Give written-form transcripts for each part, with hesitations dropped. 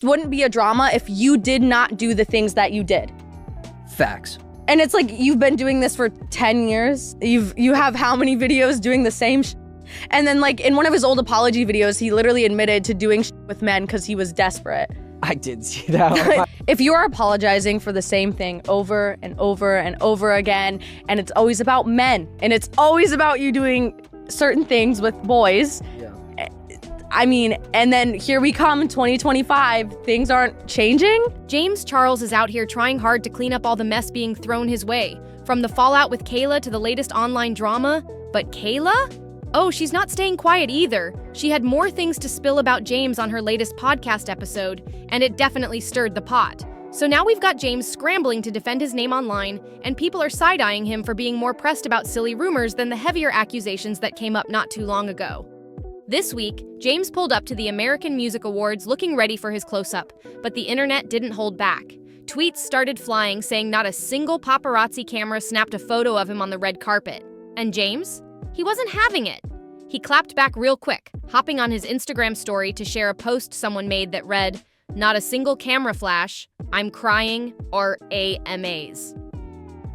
wouldn't be a drama if you did not do the things that you did. Facts. And it's like, you've been doing this for 10 years. You have how many videos doing the same And then like in one of his old apology videos, he literally admitted to doing with men because he was desperate. I did see that. If you are apologizing for the same thing over and over and over again, and it's always about men, and it's always about you doing certain things with boys, I mean, and then here we come in 2025, things aren't changing? James Charles is out here trying hard to clean up all the mess being thrown his way, from the fallout with Kayla to the latest online drama. But Kayla? Oh, she's not staying quiet either. She had more things to spill about James on her latest podcast episode, and it definitely stirred the pot. So now we've got James scrambling to defend his name online, and people are side-eyeing him for being more pressed about silly rumors than the heavier accusations that came up not too long ago. This week, James pulled up to the American Music Awards looking ready for his close-up, but the internet didn't hold back. Tweets started flying saying not a single paparazzi camera snapped a photo of him on the red carpet. And James? He wasn't having it. He clapped back real quick, hopping on his Instagram story to share a post someone made that read, "Not a single camera flash, I'm crying," or AMAs.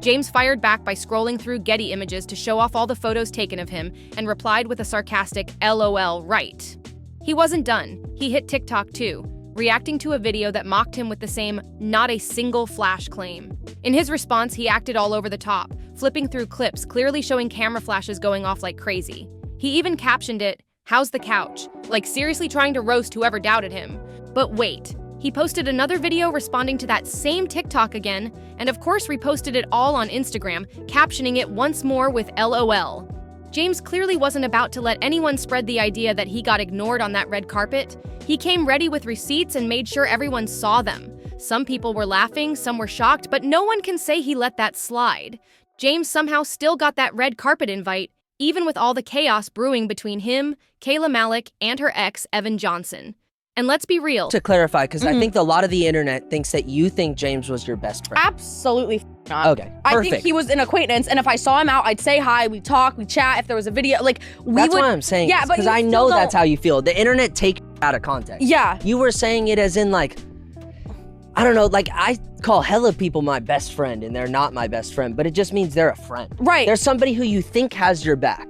James fired back by scrolling through Getty Images to show off all the photos taken of him and replied with a sarcastic LOL right. He wasn't done. He hit TikTok too, reacting to a video that mocked him with the same "not a single flash" claim. In his response, he acted all over the top, flipping through clips clearly showing camera flashes going off like crazy. He even captioned it, "How's the couch?" like seriously trying to roast whoever doubted him. But wait. He posted another video responding to that same TikTok again, and of course reposted it all on Instagram, captioning it once more with LOL. James clearly wasn't about to let anyone spread the idea that he got ignored on that red carpet. He came ready with receipts and made sure everyone saw them. Some people were laughing, some were shocked, but no one can say he let that slide. James somehow still got that red carpet invite, even with all the chaos brewing between him, Kayla Malik, and her ex, Evan Johnson. And let's be real. To clarify, because I think a lot of the internet thinks that you think James was your best friend. Absolutely not. Okay, perfect. I think he was an acquaintance, and if I saw him out, I'd say hi, we'd talk, we'd chat, if there was a video, like, That's what I'm saying. Yeah, but because I know that's how you feel. The internet takes out of context. Yeah. You were saying it as in like, I don't know, like I call hella people my best friend, and they're not my best friend, but it just means they're a friend. Right. There's somebody who you think has your back,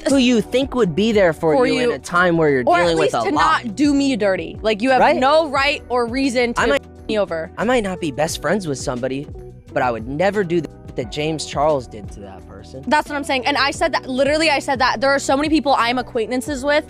who you think would be there for you in a time where you're dealing with a lot. Or at least to not do me dirty. Like, you have no right or reason to f me over. I might not be best friends with somebody, but I would never do that James Charles did to that person. That's what I'm saying. And I said that, literally I said that. There are so many people I'm acquaintances with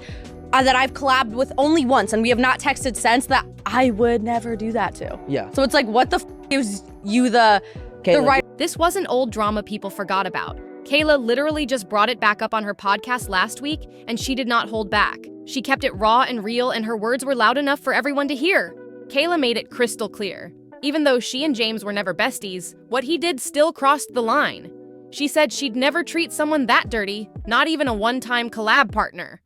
that I've collabed with only once, and we have not texted since, that I would never do that to. Yeah. So it's like, what the f gives you the right? This wasn't old drama people forgot about. Kayla literally just brought it back up on her podcast last week, and she did not hold back. She kept it raw and real, and her words were loud enough for everyone to hear. Kayla made it crystal clear. Even though she and James were never besties, what he did still crossed the line. She said she'd never treat someone that dirty, not even a one-time collab partner.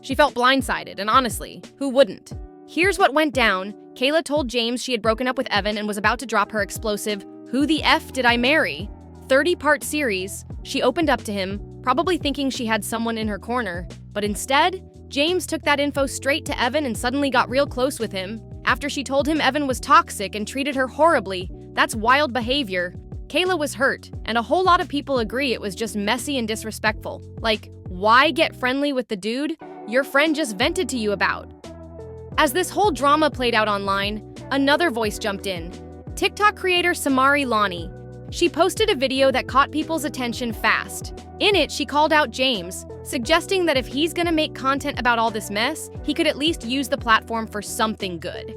She felt blindsided, and honestly, who wouldn't? Here's what went down. Kayla told James she had broken up with Evan and was about to drop her explosive, "Who the F did I marry?" 30-part series. She opened up to him, probably thinking she had someone in her corner. But instead, James took that info straight to Evan and suddenly got real close with him. After she told him Evan was toxic and treated her horribly, that's wild behavior. Kayla was hurt, and a whole lot of people agree it was just messy and disrespectful. Like, why get friendly with the dude your friend just vented to you about? As this whole drama played out online, another voice jumped in. TikTok creator Samari Lani. She posted a video that caught people's attention fast. In it, she called out James, suggesting that if he's gonna make content about all this mess, he could at least use the platform for something good.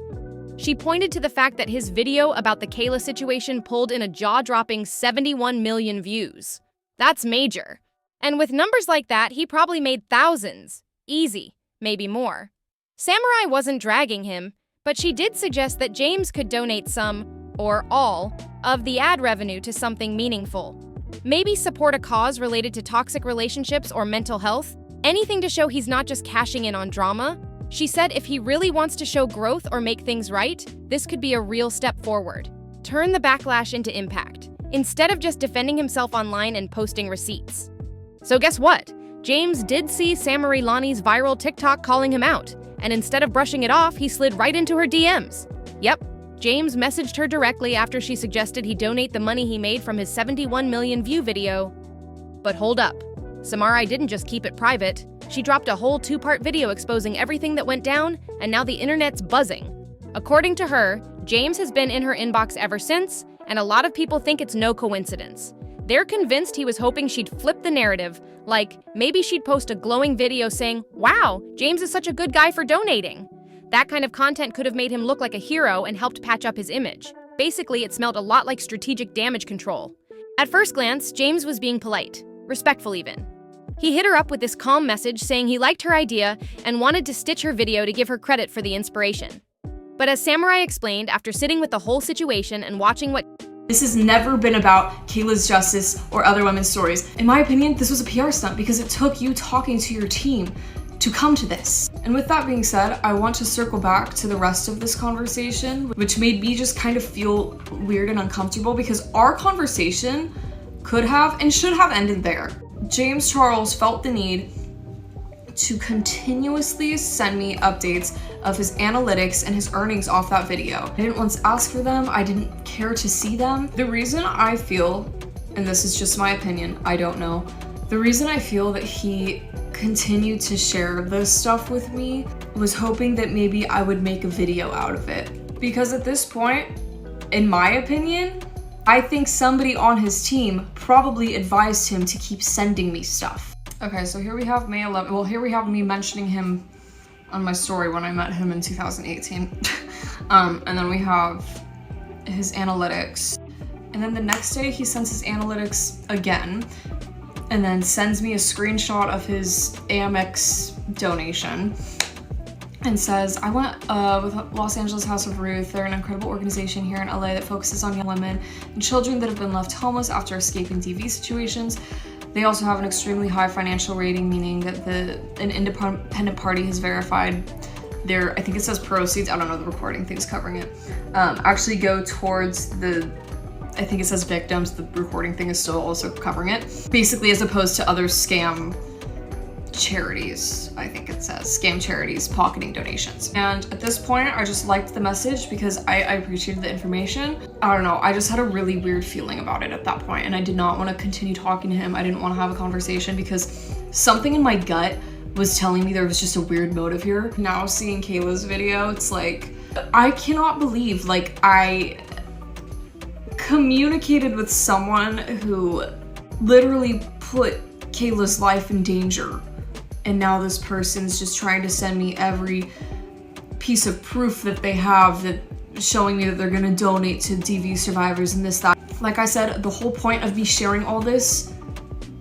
She pointed to the fact that his video about the Kayla situation pulled in a jaw-dropping 71 million views. That's major. And with numbers like that, he probably made thousands. Easy, maybe more. Samurai wasn't dragging him, but she did suggest that James could donate some, or all, of the ad revenue to something meaningful. Maybe support a cause related to toxic relationships or mental health, anything to show he's not just cashing in on drama. She said if he really wants to show growth or make things right, this could be a real step forward. Turn the backlash into impact, instead of just defending himself online and posting receipts. So guess what? James did see Samari Lani's viral TikTok calling him out, and instead of brushing it off, he slid right into her DMs. Yep, James messaged her directly after she suggested he donate the money he made from his 71 million view video. But hold up, Samarai didn't just keep it private. She dropped a whole 2-part video exposing everything that went down, and now the internet's buzzing. According to her, James has been in her inbox ever since, and a lot of people think it's no coincidence. They're convinced he was hoping she'd flip the narrative, like maybe she'd post a glowing video saying, "Wow, James is such a good guy for donating." That kind of content could have made him look like a hero and helped patch up his image. Basically, it smelled a lot like strategic damage control. At first glance, James was being polite, respectful even. He hit her up with this calm message saying he liked her idea and wanted to stitch her video to give her credit for the inspiration. But as Samurai explained, after sitting with the whole situation and watching what This has never been about Kayla's justice or other women's stories. In my opinion, this was a PR stunt because it took you talking to your team to come to this. And with that being said, I want to circle back to the rest of this conversation, which made me just kind of feel weird and uncomfortable because our conversation could have and should have ended there. James Charles felt the need to continuously send me updates of his analytics and his earnings off that video. I didn't once ask for them, I didn't care to see them. The reason I feel, and this is just my opinion, I don't know, the reason I feel that he continued to share this stuff with me was hoping that maybe I would make a video out of it. Because at this point, in my opinion, I think somebody on his team probably advised him to keep sending me stuff. Okay, so here we have May 11th. Well, here we have me mentioning him on my story when I met him in 2018. And then we have his analytics. And then the next day he sends his analytics again and then sends me a screenshot of his Amex donation and says, I went with Los Angeles House of Ruth. They're an incredible organization here in LA that focuses on young women and children that have been left homeless after escaping DV situations. They also have an extremely high financial rating, meaning that an independent party has verified their, I think it says proceeds, I don't know, the recording thing's covering it, actually go towards the, I think it says victims, the recording thing is still also covering it. Basically, as opposed to other scam charities, I think it says, scam charities pocketing donations. And at this point, I just liked the message because I appreciated the information. I don't know, I just had a really weird feeling about it at that point, and I did not want to continue talking to him. I didn't want to have a conversation because something in my gut was telling me there was just a weird motive here. Now seeing Kayla's video, it's like, I cannot believe, like, I communicated with someone who literally put Kayla's life in danger. And now this person's just trying to send me every piece of proof that they have that showing me that they're gonna donate to DV survivors and this, that. Like I said, the whole point of me sharing all this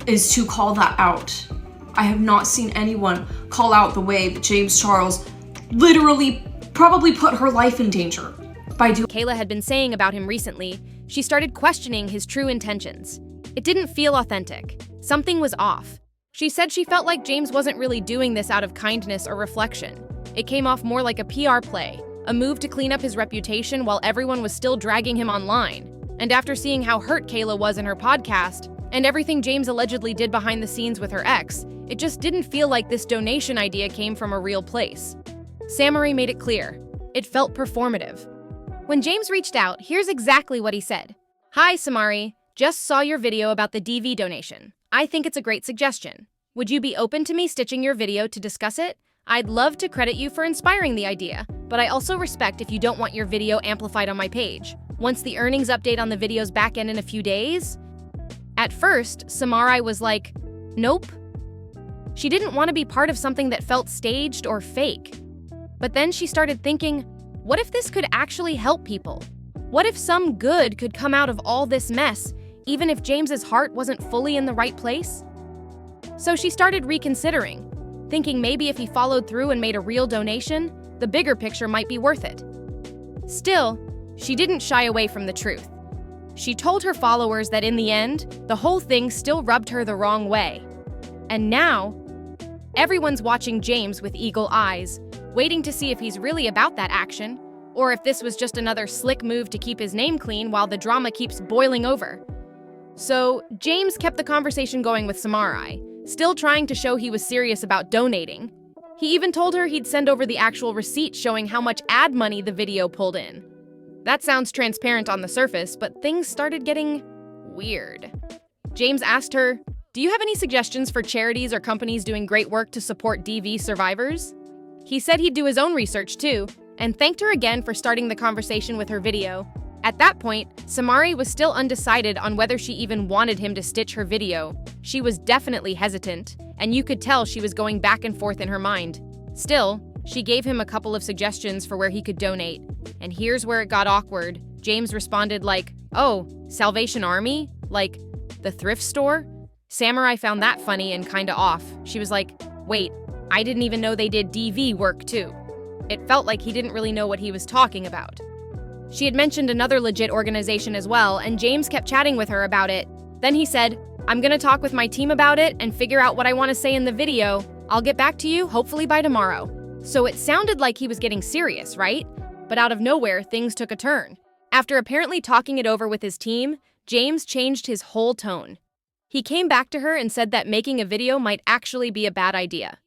is to call that out. I have not seen anyone call out the way that James Charles literally probably put her life in danger by doing. Kayla had been saying about him recently, she started questioning his true intentions. It didn't feel authentic. Something was off. She said she felt like James wasn't really doing this out of kindness or reflection. It came off more like a PR play, a move to clean up his reputation while everyone was still dragging him online. And after seeing how hurt Kayla was in her podcast, and everything James allegedly did behind the scenes with her ex, it just didn't feel like this donation idea came from a real place. Samurai made it clear. It felt performative. When James reached out, here's exactly what he said. Hi, Samari. Just saw your video about the DV donation. I think it's a great suggestion. Would you be open to me stitching your video to discuss it? I'd love to credit you for inspiring the idea, but I also respect if you don't want your video amplified on my page. Once the earnings update on the video's back end in a few days? At first, Samarai was like, nope. She didn't want to be part of something that felt staged or fake. But then she started thinking, what if this could actually help people? What if some good could come out of all this mess, even if James's heart wasn't fully in the right place? So she started reconsidering, thinking maybe if he followed through and made a real donation, the bigger picture might be worth it. Still, she didn't shy away from the truth. She told her followers that in the end, the whole thing still rubbed her the wrong way. And now, everyone's watching James with eagle eyes, waiting to see if he's really about that action, or if this was just another slick move to keep his name clean while the drama keeps boiling over. So, James kept the conversation going with Samarai, still trying to show he was serious about donating. He even told her he'd send over the actual receipt showing how much ad money the video pulled in. That sounds transparent on the surface, but things started getting weird. James asked her, "Do you have any suggestions for charities or companies doing great work to support DV survivors?" He said he'd do his own research too, and thanked her again for starting the conversation with her video. At that point, Samari was still undecided on whether she even wanted him to stitch her video. She was definitely hesitant, and you could tell she was going back and forth in her mind. Still, she gave him a couple of suggestions for where he could donate. And here's where it got awkward. James responded like, "Oh, Salvation Army? Like, the thrift store?" Samurai found that funny and kinda off. She was like, "Wait, I didn't even know they did DV work too." It felt like he didn't really know what he was talking about. She had mentioned another legit organization as well, and James kept chatting with her about it. Then he said, "I'm gonna talk with my team about it and figure out what I want to say in the video. I'll get back to you, hopefully by tomorrow." So it sounded like he was getting serious, right? But out of nowhere, things took a turn. After apparently talking it over with his team, James changed his whole tone. He came back to her and said that making a video might actually be a bad idea.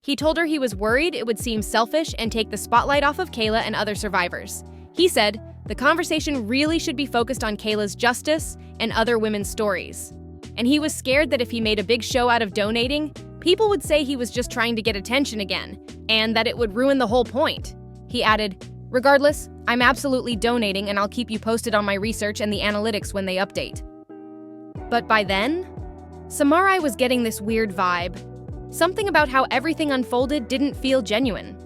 He told her he was worried it would seem selfish and take the spotlight off of Kayla and other survivors. He said, the conversation really should be focused on Kayla's justice and other women's stories. And he was scared that if he made a big show out of donating, people would say he was just trying to get attention again, and that it would ruin the whole point. He added, "Regardless, I'm absolutely donating and I'll keep you posted on my research and the analytics when they update." But by then, Samari was getting this weird vibe. Something about how everything unfolded didn't feel genuine.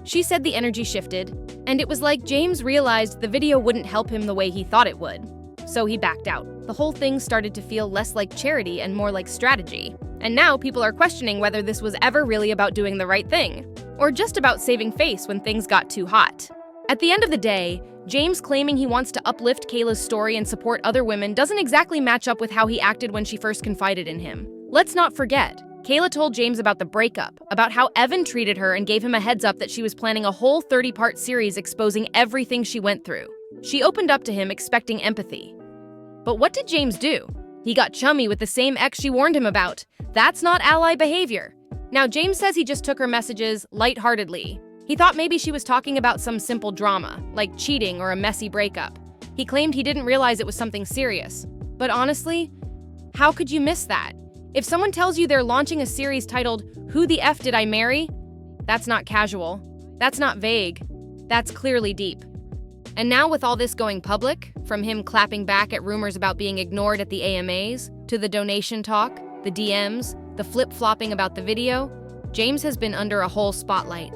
She said the energy shifted, and it was like James realized the video wouldn't help him the way he thought it would. So he backed out. The whole thing started to feel less like charity and more like strategy. And now people are questioning whether this was ever really about doing the right thing, or just about saving face when things got too hot. At the end of the day, James claiming he wants to uplift Kayla's story and support other women doesn't exactly match up with how he acted when she first confided in him. Let's not forget, Kayla told James about the breakup, about how Evan treated her and gave him a heads up that she was planning a whole 30-part series exposing everything she went through. She opened up to him expecting empathy. But what did James do? He got chummy with the same ex she warned him about. That's not ally behavior. Now, James says he just took her messages lightheartedly. He thought maybe she was talking about some simple drama, like cheating or a messy breakup. He claimed he didn't realize it was something serious. But honestly, how could you miss that? If someone tells you they're launching a series titled, "Who the F Did I Marry?" That's not casual. That's not vague. That's clearly deep. And now with all this going public, from him clapping back at rumors about being ignored at the AMAs, to the donation talk, the DMs, the flip-flopping about the video, James has been under a whole spotlight.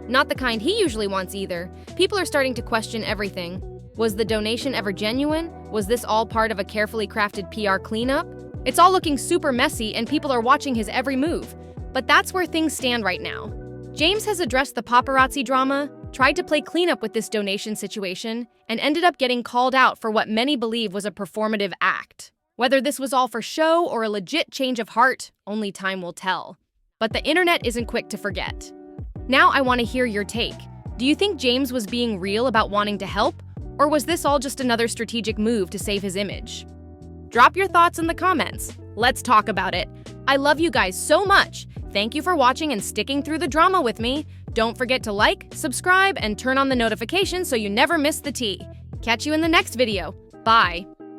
Not the kind he usually wants either. People are starting to question everything. Was the donation ever genuine? Was this all part of a carefully crafted PR cleanup? It's all looking super messy and people are watching his every move. But that's where things stand right now. James has addressed the paparazzi drama, tried to play cleanup with this donation situation, and ended up getting called out for what many believe was a performative act. Whether this was all for show or a legit change of heart, only time will tell. But the internet isn't quick to forget. Now I want to hear your take. Do you think James was being real about wanting to help? Or was this all just another strategic move to save his image? Drop your thoughts in the comments. Let's talk about it. I love you guys so much. Thank you for watching and sticking through the drama with me. Don't forget to like, subscribe, and turn on the notifications so you never miss the tea. Catch you in the next video. Bye.